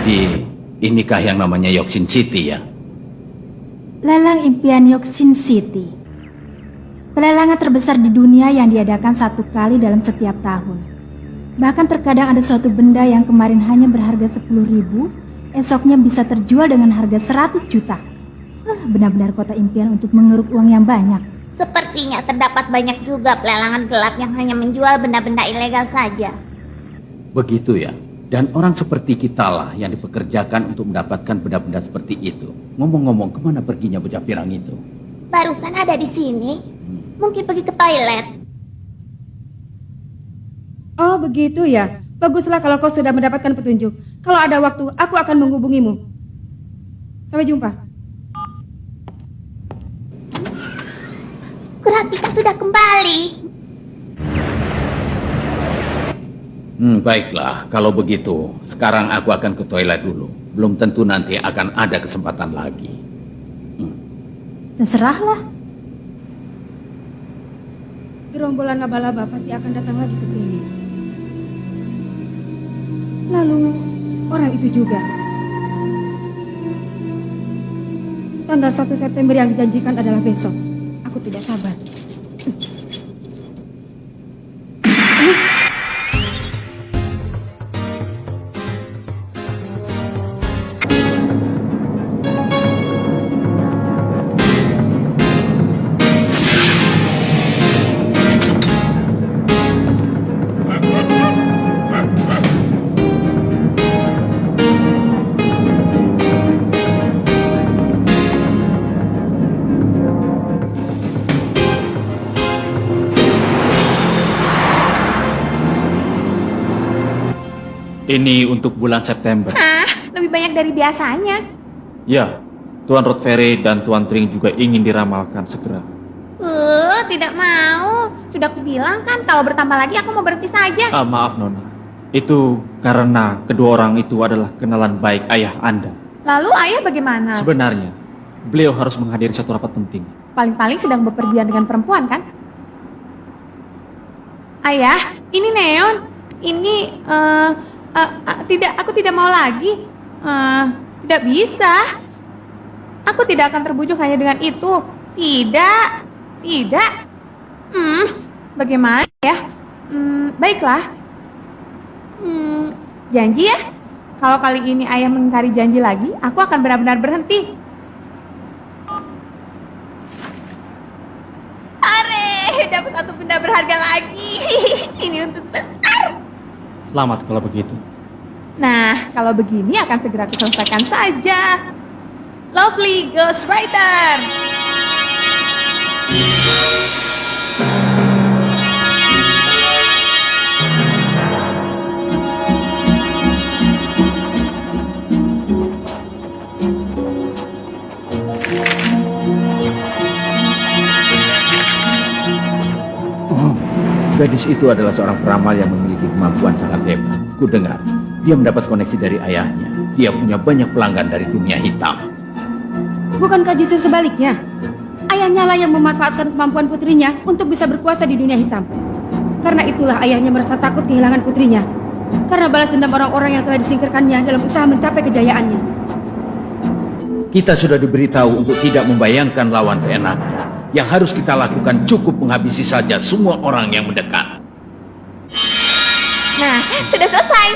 Jadi, inikah yang namanya Yoksin City ya? Lelang impian Yoksin City. Pelelangan terbesar di dunia yang diadakan 1 kali dalam setiap tahun. Bahkan terkadang ada suatu benda yang kemarin hanya berharga 10.000, esoknya bisa terjual dengan harga 100 juta. Benar-benar kota impian untuk mengeruk uang yang banyak. Sepertinya terdapat banyak juga pelelangan gelap yang hanya menjual benda-benda ilegal saja. Begitu ya. Dan orang seperti kita lah yang dipekerjakan untuk mendapatkan benda-benda seperti itu. Ngomong-ngomong, kemana perginya bocah pirang itu? Barusan ada di sini. Mungkin pergi ke toilet. Oh begitu ya. Baguslah kalau kau sudah mendapatkan petunjuk. Kalau ada waktu, aku akan menghubungimu. Sampai jumpa. Kurapika sudah kembali. Baiklah, kalau begitu, sekarang aku akan ke toilet dulu. Belum tentu nanti akan ada kesempatan lagi. Terserahlah. Gerombolan laba-laba pasti akan datang lagi ke sini. Lalu, orang itu juga. Tanggal 1 September yang dijanjikan adalah besok. Aku tidak sabar. Ini untuk bulan September. Lebih banyak dari biasanya. Ya, Tuan Rodfere dan Tuan Tring juga ingin diramalkan segera. Tidak mau. Sudah kubilang kan kalau bertambah lagi aku mau berhenti saja. Maaf Nona, itu karena kedua orang itu adalah kenalan baik ayah Anda. Lalu ayah bagaimana? Sebenarnya, beliau harus menghadiri satu rapat penting. Paling-paling sedang bepergian dengan perempuan kan? Ayah, ini Neon. Ini, aku tidak mau lagi. Tidak bisa. Aku tidak akan terbujuk hanya dengan itu. Tidak. Bagaimana ya? Baiklah. Janji ya. Kalau kali ini ayah mengingkari janji lagi, aku akan benar-benar berhenti. Hore, dapat satu benda berharga lagi. Ini untuk besar. Selamat kalau begitu. Nah, kalau begini akan segera kuselesaikan saja. Lovely Ghostwriter. Gadis itu adalah seorang peramal yang memiliki kemampuan sangat hebat. Ku dengar, dia mendapat koneksi dari ayahnya. Dia punya banyak pelanggan dari dunia hitam. Bukankah justru sebaliknya? Ayahnya lah yang memanfaatkan kemampuan putrinya untuk bisa berkuasa di dunia hitam. Karena itulah ayahnya merasa takut kehilangan putrinya. Karena balas dendam orang-orang yang telah disingkirkannya dalam usaha mencapai kejayaannya. Kita sudah diberitahu untuk tidak membayangkan lawan seenaknya. Yang harus kita lakukan cukup menghabisi saja semua orang yang mendekat. Nah, sudah selesai.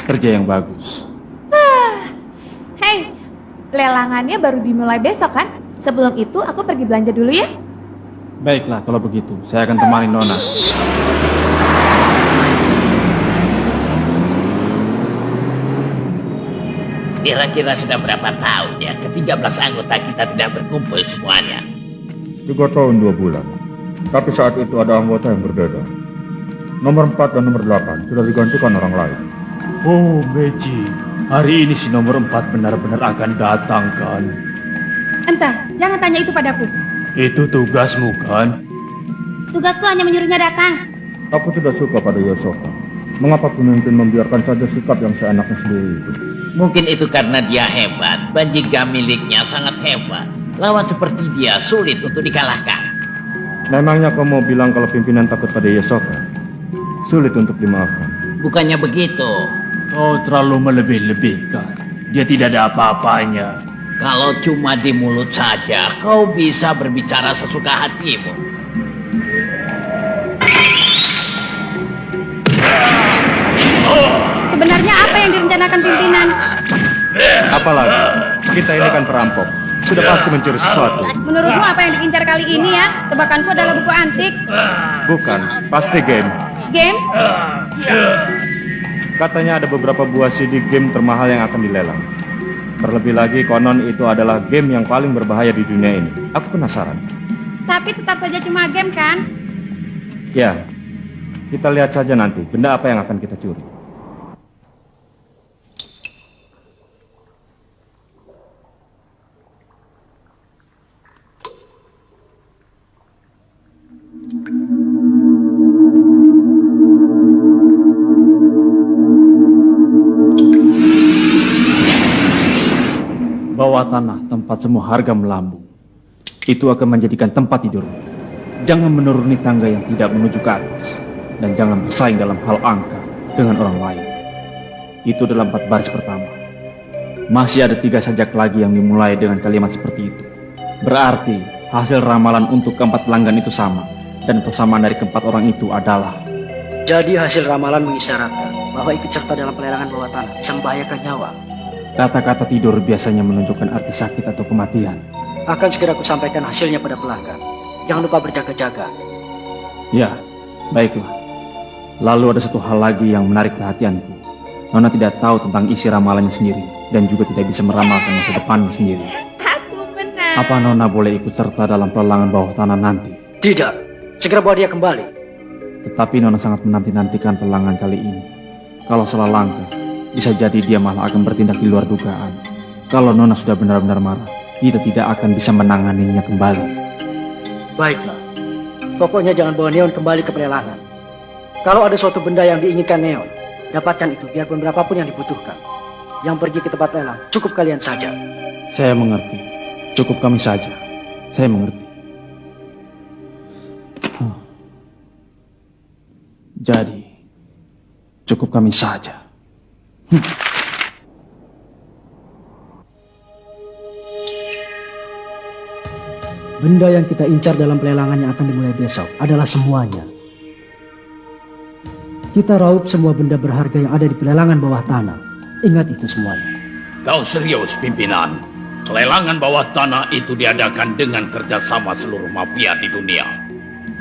Kerja yang bagus. Hei, lelangannya baru dimulai besok kan? Sebelum itu aku pergi belanja dulu ya. Baiklah, kalau begitu, saya akan temani Nona. Kira-kira sudah berapa tahun ya ke-13 anggota kita tidak berkumpul semuanya? 3 tahun 2 bulan. Tapi saat itu ada anggota yang berbeda. Nomor 4 dan nomor 8 sudah digantikan orang lain. Oh, Meiji, hari ini si nomor 4 benar-benar akan datang kan? Entah, jangan tanya itu padaku. Itu tugasmu kan? Tugasku hanya menyuruhnya datang. Aku tidak suka pada Yosoka. Mengapa pemimpin membiarkan saja sikap yang seenaknya sendiri itu? Mungkin itu karena dia hebat, Banjiga miliknya sangat hebat. Lawan seperti dia sulit untuk dikalahkan. Memangnya kau mau bilang kalau pimpinan takut pada Yosoka? Sulit untuk dimaafkan. Bukannya begitu, Kau terlalu melebih-lebihkan. Dia tidak ada apa-apanya. Kalau cuma di mulut saja, kau bisa berbicara sesuka hatimu. Sebenarnya apa yang direncanakan pimpinan? Apalagi, kita ini kan perampok. Sudah pasti mencuri sesuatu. Menurutmu apa yang diincar kali ini ya? Tebakanku adalah buku antik. Bukan, pasti game. Game? Katanya ada beberapa buah CD game termahal yang akan dilelang. Terlebih lagi konon itu adalah game yang paling berbahaya di dunia ini. Aku penasaran. Tapi tetap saja cuma game kan? Ya, kita lihat saja nanti benda apa yang akan kita curi. Bawah tanah tempat semua harga melambung. Itu akan menjadikan tempat tidurmu. Jangan menuruni tangga yang tidak menuju ke atas. Dan jangan bersaing dalam hal angka dengan orang lain. Itu dalam 4 baris pertama. Masih ada 3 sajak lagi yang dimulai dengan kalimat seperti itu. Berarti hasil ramalan untuk keempat pelanggan itu sama. Dan persamaan dari keempat orang itu adalah... Jadi hasil ramalan mengisyaratkan bahwa ikut serta dalam pelelangan bawah tanah bisa membahayakan nyawa. Kata-kata tidur biasanya menunjukkan arti sakit atau kematian. Akan segera kusampaikan hasilnya pada pelanggan. Jangan lupa berjaga-jaga. Ya, baiklah. Lalu ada satu hal lagi yang menarik perhatianku. Nona tidak tahu tentang isi ramalannya sendiri dan juga tidak bisa meramalkan masa depannya sendiri. Aku menang. Apa Nona boleh ikut serta dalam pelelangan bawah tanah nanti? Tidak, segera bawa dia kembali. Tetapi Nona sangat menanti-nantikan pelelangan kali ini. Kalau salah langkah, bisa jadi dia malah akan bertindak di luar dugaan. Kalau Nona sudah benar-benar marah, kita tidak akan bisa menanganinya kembali. Baiklah, pokoknya jangan bawa Neon kembali ke pelelangan. Kalau ada suatu benda yang diinginkan Neon, dapatkan itu biarpun berapapun yang dibutuhkan. Yang pergi ke tempat lelang, cukup kalian saja. Saya mengerti. Cukup kami saja. Saya mengerti. Jadi, cukup kami saja. Benda yang kita incar dalam pelelangan yang akan dimulai besok adalah semuanya. Kita raup semua benda berharga yang ada di pelelangan bawah tanah. Ingat itu semuanya. Kau serius, pimpinan? Pelelangan bawah tanah itu diadakan dengan kerjasama seluruh mafia di dunia.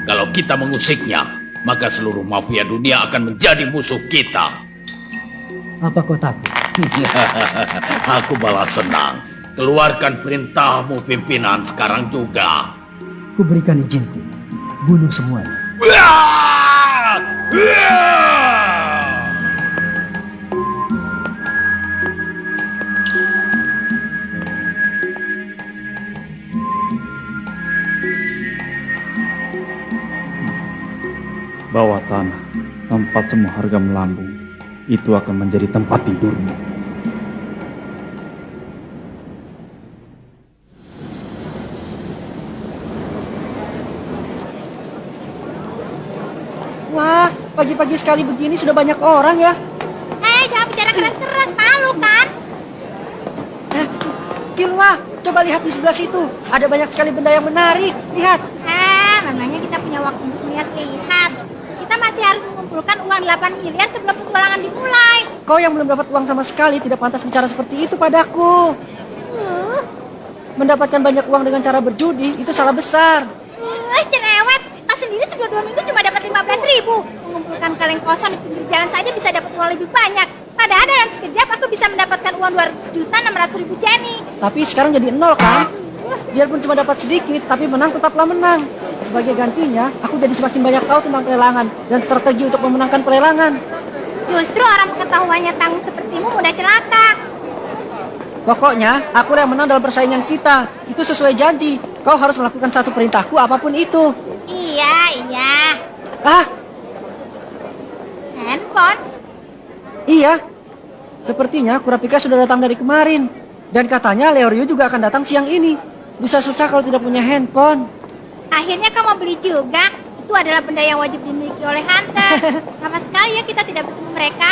Kalau kita mengusiknya, maka seluruh mafia dunia akan menjadi musuh kita. Apa kau takut? Aku malah senang. Keluarkan perintahmu, pimpinan, sekarang juga. Ku berikan izinku. Bunuh semuanya. Bawah tanah, tempat semua harga melambung. Itu akan menjadi tempat tidurmu. Wah, pagi-pagi sekali begini sudah banyak orang ya. Jangan bicara keras-keras, malu kan? Kilwa, coba lihat di sebelah situ. Ada banyak sekali benda yang menarik. Lihat. Memangnya kita punya waktu untuk lihat-lihat. Kita masih harus mengumpulkan uang 8 miliar sebelum petualangan dimulai. Kau yang belum dapat uang sama sekali tidak pantas bicara seperti itu padaku. Mendapatkan banyak uang dengan cara berjudi itu salah besar. Cerewet. Kau sendiri sudah 2 minggu cuma dapat 15.000. Mengumpulkan kaleng kosong di pinggir jalan saja bisa dapat uang lebih banyak. Padahal dalam sekejap aku bisa mendapatkan uang 200.600.000 Jenny. Tapi sekarang jadi 0 kan? Biarpun cuma dapat sedikit, tapi menang tetaplah menang. Sebagai gantinya, aku jadi semakin banyak tahu tentang pelelangan dan strategi untuk memenangkan pelelangan. Justru orang pengetahuannya tanggung sepertimu mudah celaka. Pokoknya, aku yang menang dalam persaingan kita. Itu sesuai janji. Kau harus melakukan satu perintahku apapun itu. Iya. Handphone? Iya. Sepertinya Kurapika sudah datang dari kemarin. Dan katanya Leoryu juga akan datang siang ini. Bisa susah kalau tidak punya handphone. Akhirnya kau mau beli juga? Itu adalah benda yang wajib dimiliki oleh Hunter. Sama sekali ya kita tidak bertemu mereka.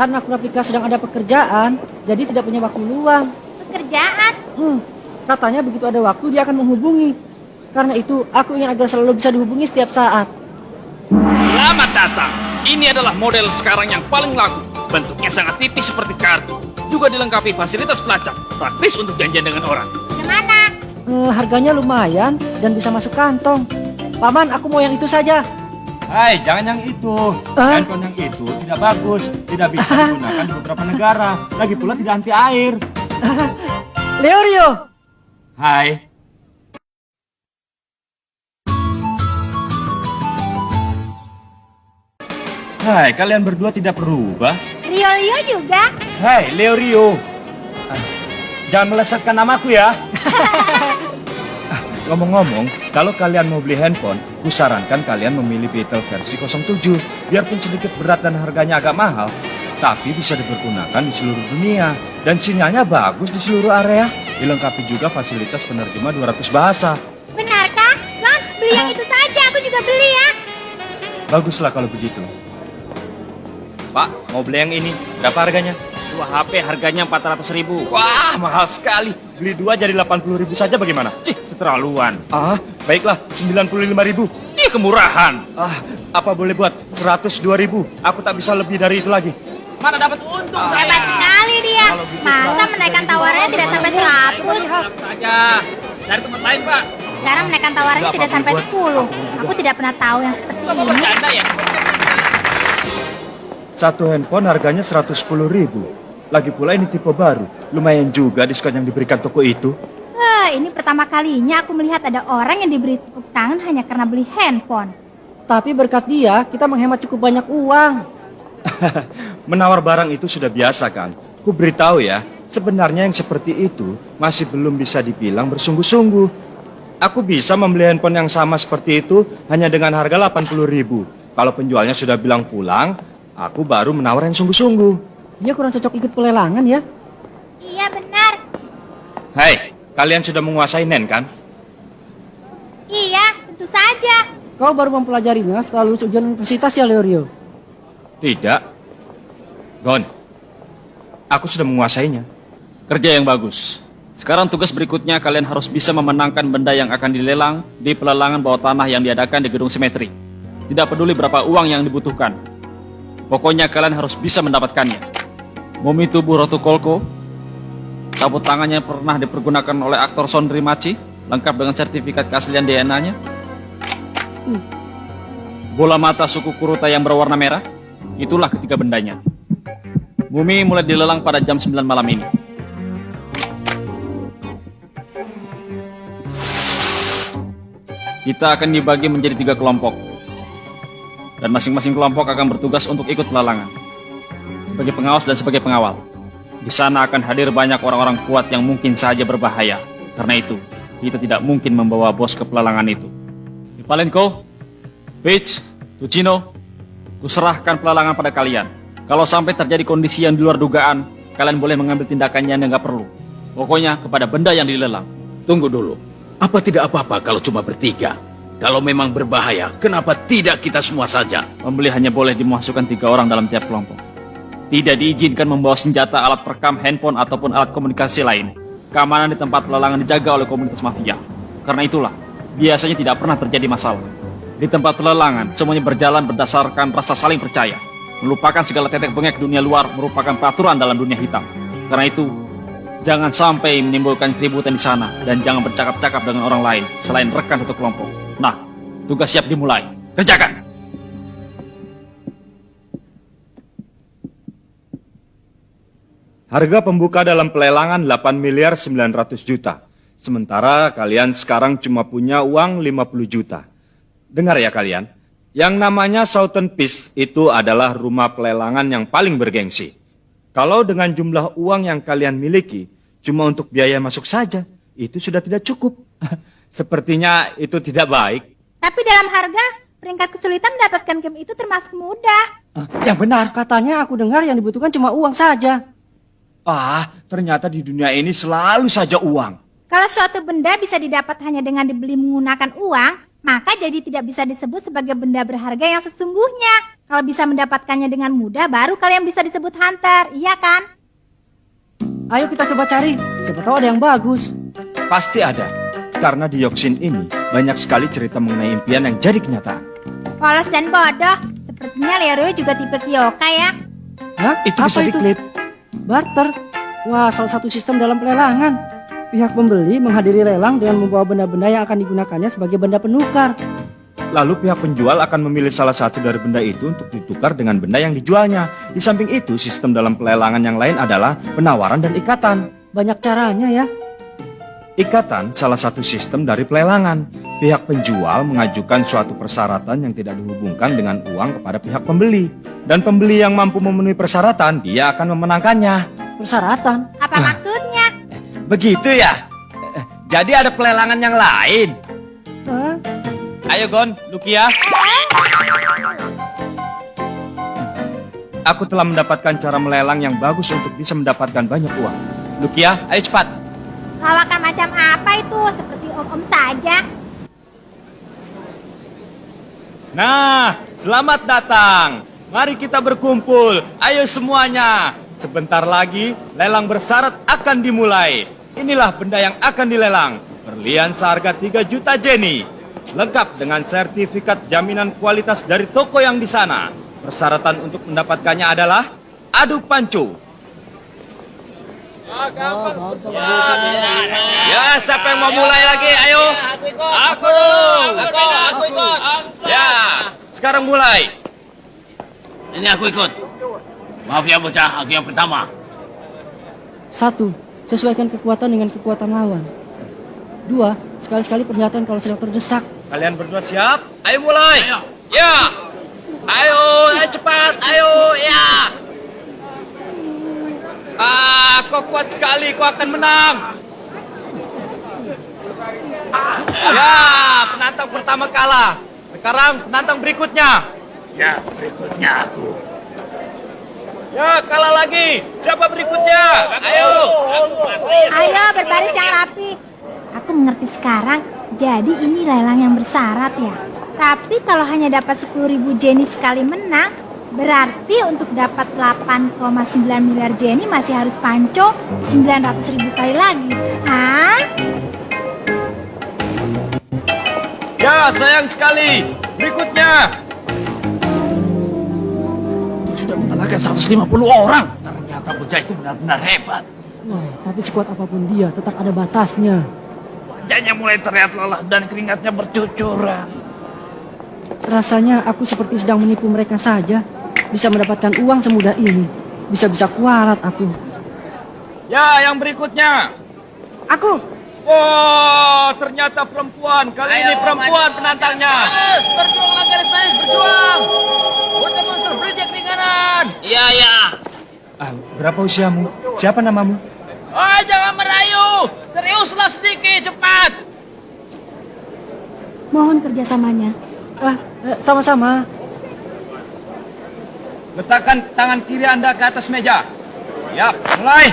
Karena Kurapika sedang ada pekerjaan, jadi tidak punya waktu luang. Pekerjaan? Katanya begitu ada waktu dia akan menghubungi. Karena itu aku ingin agar selalu bisa dihubungi setiap saat. Selamat datang. Ini adalah model sekarang yang paling laku. Bentuknya sangat tipis seperti kartu. Juga dilengkapi fasilitas pelacak. Praktis untuk janjian dengan orang. Gimana? Harganya lumayan dan bisa masuk kantong. Paman, aku mau yang itu saja. Hai, jangan yang itu. Handphone yang itu tidak bagus, tidak bisa digunakan di beberapa negara. Lagi pula tidak anti air. Leorio! Hai. Hai, kalian berdua tidak berubah. Rio juga? Hai, Leorio. Jangan melesetkan namaku ya. Ngomong-ngomong, kalau kalian mau beli handphone, kusarankan kalian memilih Beetle versi 07. Biarpun sedikit berat dan harganya agak mahal, tapi bisa dipergunakan di seluruh dunia. Dan sinyalnya bagus di seluruh area. Dilengkapi juga fasilitas penerjemah 200 bahasa. Benarkah? Bang, beli yang itu saja, aku juga beli ya. Baguslah kalau begitu. Pak, mau beli yang ini. Berapa harganya? Dua HP harganya 400.000. Wah, mahal sekali. Beli dua jadi 80.000 saja bagaimana? Cih, keterlaluan. Baiklah, 95.000. Ini kemurahan. Apa boleh buat 102.000? Aku tak bisa lebih dari itu lagi. Mana dapat untung saya? Hebat sekali dia. Kalau gitu, Masa menaikkan tawarannya tidak sampai 100? Tenang saja. Cari tempat lain, Pak. Sekarang menaikkan tawarannya Sudah, tidak Pak, sampai buat. 10. Aku tidak pernah tahu yang seperti Kamu ini. bercanda ya? Satu handphone harganya 110.000. Lagi pula ini tipe baru. Lumayan juga diskon yang diberikan toko itu. Ini pertama kalinya aku melihat ada orang yang diberi tepuk tangan hanya karena beli handphone. Tapi berkat dia, kita menghemat cukup banyak uang. Menawar barang itu sudah biasa kan? Ku beritahu ya, sebenarnya yang seperti itu masih belum bisa dibilang bersungguh-sungguh. Aku bisa membeli handphone yang sama seperti itu hanya dengan harga 80.000. Kalau penjualnya sudah bilang pulang, aku baru menawar yang sungguh-sungguh. Dia kurang cocok ikut pelelangan ya. Iya benar. Hai, kalian sudah menguasai NEN kan? Iya, tentu saja. Kau baru mempelajarinya setelah lulus ujian universitas ya, Leorio? Tidak. Gon, aku sudah menguasainya. Kerja yang bagus. Sekarang tugas berikutnya kalian harus bisa memenangkan benda yang akan dilelang di pelelangan bawah tanah yang diadakan di gedung simetri. Tidak peduli berapa uang yang dibutuhkan. Pokoknya kalian harus bisa mendapatkannya. Mumi tubuh Ratu Kolko, sabut tangannya pernah dipergunakan oleh aktor Sondri Machi, lengkap dengan sertifikat keaslian DNA-nya. Bola mata suku Kuruta yang berwarna merah, itulah ketiga bendanya. Mumi mulai dilelang pada jam 9 malam ini. Kita akan dibagi menjadi 3 kelompok. Dan masing-masing kelompok akan bertugas untuk ikut pelelangan. Sebagai pengawas dan sebagai pengawal. Di sana akan hadir banyak orang-orang kuat yang mungkin saja berbahaya. Karena itu, kita tidak mungkin membawa bos ke pelelangan itu. Valenko, Fitch, Tucino, kuserahkan pelelangan pada kalian. Kalau sampai terjadi kondisi yang di luar dugaan, kalian boleh mengambil tindakannya yang nggak perlu. Pokoknya kepada benda yang dilelang. Tunggu dulu. Apa tidak apa-apa kalau cuma bertiga? Kalau memang berbahaya, kenapa tidak kita semua saja? Pembeli hanya boleh dimasukkan 3 orang dalam tiap kelompok. Tidak diizinkan membawa senjata, alat perekam, handphone, ataupun alat komunikasi lain. Keamanan di tempat pelelangan dijaga oleh komunitas mafia. Karena itulah, biasanya tidak pernah terjadi masalah. Di tempat pelelangan, semuanya berjalan berdasarkan rasa saling percaya. Melupakan segala tetek bengek dunia luar merupakan peraturan dalam dunia hitam. Karena itu, jangan sampai menimbulkan keributan di sana dan jangan bercakap-cakap dengan orang lain selain rekan satu kelompok. Nah, tugas siap dimulai. Kerjakan! Harga pembuka dalam pelelangan 8 miliar 900 juta. Sementara kalian sekarang cuma punya uang 50 juta. Dengar ya kalian, yang namanya Southern Peace itu adalah rumah pelelangan yang paling bergengsi. Kalau dengan jumlah uang yang kalian miliki, cuma untuk biaya masuk saja, itu sudah tidak cukup. Sepertinya itu tidak baik. Tapi dalam harga, peringkat kesulitan mendapatkan game itu termasuk mudah. Yang benar, katanya aku dengar yang dibutuhkan cuma uang saja. Ternyata di dunia ini selalu saja uang. Kalau suatu benda bisa didapat hanya dengan dibeli menggunakan uang, maka jadi tidak bisa disebut sebagai benda berharga yang sesungguhnya. Kalau bisa mendapatkannya dengan mudah, baru kalian bisa disebut hunter, iya kan? Ayo kita coba cari, siapa tahu ada yang bagus. Pasti ada. Karena di Yoksin ini banyak sekali cerita mengenai impian yang jadi kenyataan. Polos dan bodoh. Sepertinya Leroy juga tipe Kyoka ya. Hah? Itu Apa bisa diklik. Barter. Wah, salah satu sistem dalam pelelangan. Pihak pembeli menghadiri lelang dengan membawa benda-benda yang akan digunakannya sebagai benda penukar. Lalu pihak penjual akan memilih salah satu dari benda itu untuk ditukar dengan benda yang dijualnya. Di samping itu, sistem dalam pelelangan yang lain adalah penawaran dan ikatan. Banyak caranya ya. Ikatan salah satu sistem dari pelelangan. Pihak penjual mengajukan suatu persyaratan yang tidak dihubungkan dengan uang kepada pihak pembeli. Dan pembeli yang mampu memenuhi persyaratan, dia akan memenangkannya. Persyaratan. Apa maksudnya? Begitu ya? Jadi ada pelelangan yang lain. Hah? Ayo Gon, Lukia. Aku telah mendapatkan cara melelang yang bagus untuk bisa mendapatkan banyak uang. Lukia, ayo cepat. Lawakan macam apa itu? Seperti om-om saja. Nah, selamat datang. Mari kita berkumpul. Ayo semuanya. Sebentar lagi, lelang bersyarat akan dimulai. Inilah benda yang akan dilelang. Berlian seharga 3 juta Jenny. Lengkap dengan sertifikat jaminan kualitas dari toko yang di sana. Persyaratan untuk mendapatkannya adalah adu pancu. Ya, siapa yang mau mulai lagi? Ayo. Aku dong. Aku ikut. Ya, sekarang mulai. Ini aku ikut. Maaf ya bocah, aku yang pertama. 1. Sesuaikan kekuatan dengan kekuatan lawan. 2. Sekali-sekali perlihatkan kalau sedang terdesak. Kalian berdua siap? Ayo mulai. Ayo. Ya. Ayo cepat. Ayo, ya. Kau kuat sekali, kau akan menang. Ya, penantang pertama kalah. Sekarang penantang berikutnya. Ya, berikutnya aku. Ya, kalah lagi. Siapa berikutnya? Ayo. Ayo berbaris yang rapi. Aku mengerti sekarang. Jadi ini lelang yang bersyarat ya. Tapi kalau hanya dapat 10.000 Jenny sekali menang, berarti untuk dapat 8,9 miliar Jenny masih harus panco 900.000 kali lagi. Hah? Ya, sayang sekali. Berikutnya. Dia sudah mengalahkan 150 orang. Ternyata bocah itu benar-benar hebat. Wah, tapi sekuat apapun dia tetap ada batasnya. Wajahnya mulai terlihat lelah dan keringatnya bercucuran. Rasanya aku seperti sedang menipu mereka saja. Bisa mendapatkan uang semudah ini. Bisa-bisa kualat aku. Ya, yang berikutnya. Aku. Oh, ternyata perempuan. Kali ini perempuan penantangnya. Berjuang lah garis manis, berjuang. Bocah monster bridge kiri kanan. Iya, iya. Berapa usiamu? Siapa namamu? Oh, jangan merayu. Seriuslah sedikit, cepat. Mohon kerjasamanya. Sama-sama. Letakkan tangan kiri Anda ke atas meja. Ya, mulai.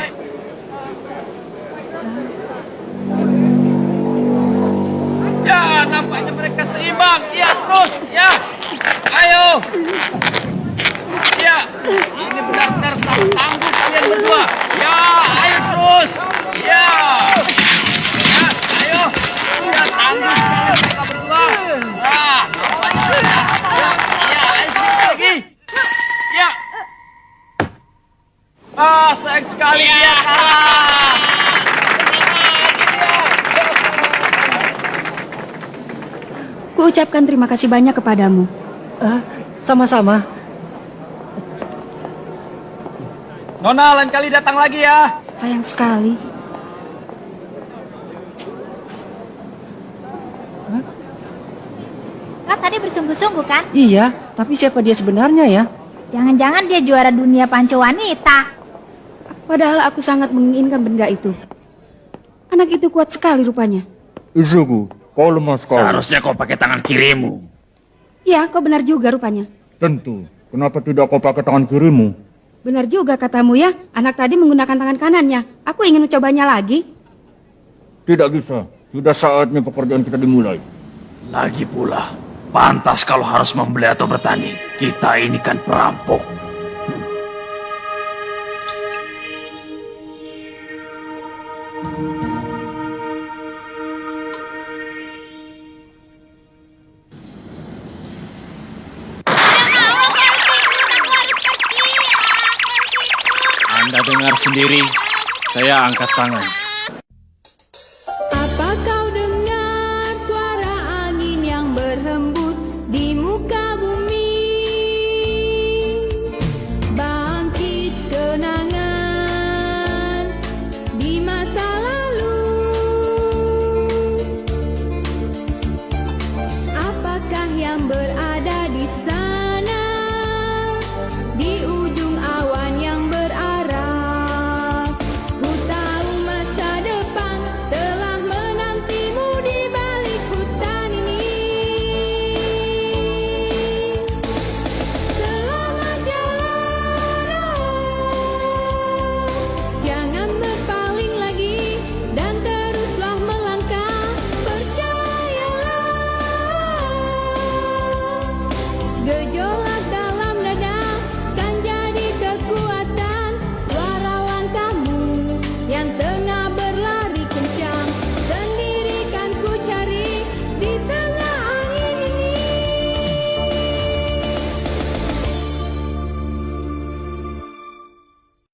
Ya, nampaknya mereka seimbang. Ya, terus. Ya. Ayo. Ya, ini benar-benar sangat tangguh kalian berdua. Ya, ayo terus. Ya. Ya, ayo. Ya, tangguh sekali mereka berdua. Nah, nampaknya. Ya, ayo sedikit lagi. Ya. Sayang sekali dia kalah. Kuucapkan terima kasih banyak kepadamu. Sama-sama. Nona, lain kali datang lagi ya. Sayang sekali. Kau tadi bersungguh-sungguh kan? Iya, tapi siapa dia sebenarnya ya? Jangan-jangan dia juara dunia panco wanita. Padahal aku sangat menginginkan benda itu. Anak itu kuat sekali rupanya. Izuku, kau lemah sekali. Seharusnya kau pakai tangan kirimu. Ya, kau benar juga rupanya. Tentu. Kenapa tidak kau pakai tangan kirimu? Benar juga katamu ya. Anak tadi menggunakan tangan kanannya. Aku ingin mencobanya lagi. Tidak bisa. Sudah saatnya pekerjaan kita dimulai. Lagi pula, Pantas kalau harus membeli atau bertani. Kita ini kan perampok. Anda dengar sendiri, saya angkat tangan.